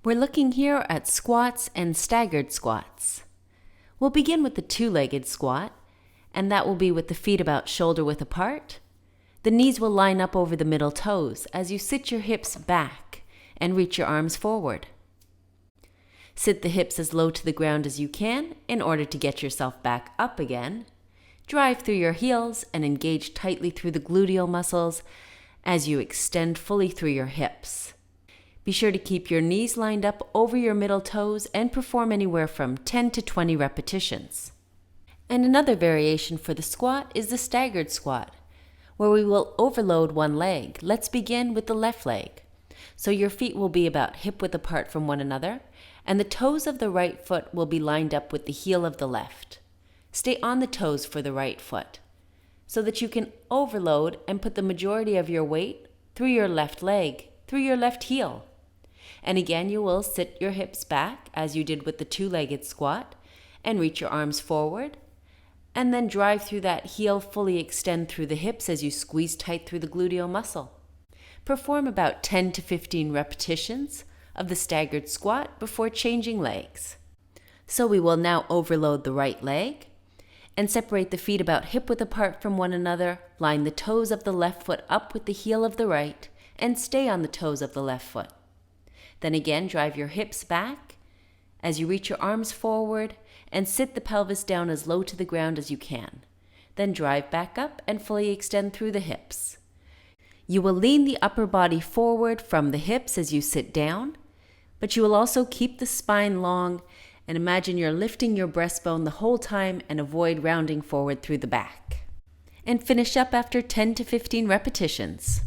We're looking here at squats and staggered squats. We'll begin with the two-legged squat, and that will be with the feet about shoulder width apart. The knees will line up over the middle toes as you sit your hips back and reach your arms forward. Sit the hips as low to the ground as you can in order to get yourself back up again. Drive through your heels and engage tightly through the gluteal muscles as you extend fully through your hips. Be sure to keep your knees lined up over your middle toes and perform anywhere from 10 to 20 repetitions. And another variation for the squat is the staggered squat, where we will overload one leg. Let's begin with the left leg. So your feet will be about hip width apart from one another, and the toes of the right foot will be lined up with the heel of the left. Stay on the toes for the right foot, so that you can overload and put the majority of your weight through your left leg, through your left heel. And again, you will sit your hips back as you did with the two-legged squat and reach your arms forward, and then drive through that heel, fully extend through the hips as you squeeze tight through the gluteal muscle. Perform about 10 to 15 repetitions of the staggered squat before changing legs. So we will now overload the right leg and separate the feet about hip width apart from one another, line the toes of the left foot up with the heel of the right, and stay on the toes of the left foot. Then again, drive your hips back as you reach your arms forward and sit the pelvis down as low to the ground as you can. Then drive back up and fully extend through the hips. You will lean the upper body forward from the hips as you sit down, but you will also keep the spine long and imagine you're lifting your breastbone the whole time and avoid rounding forward through the back. And finish up after 10 to 15 repetitions.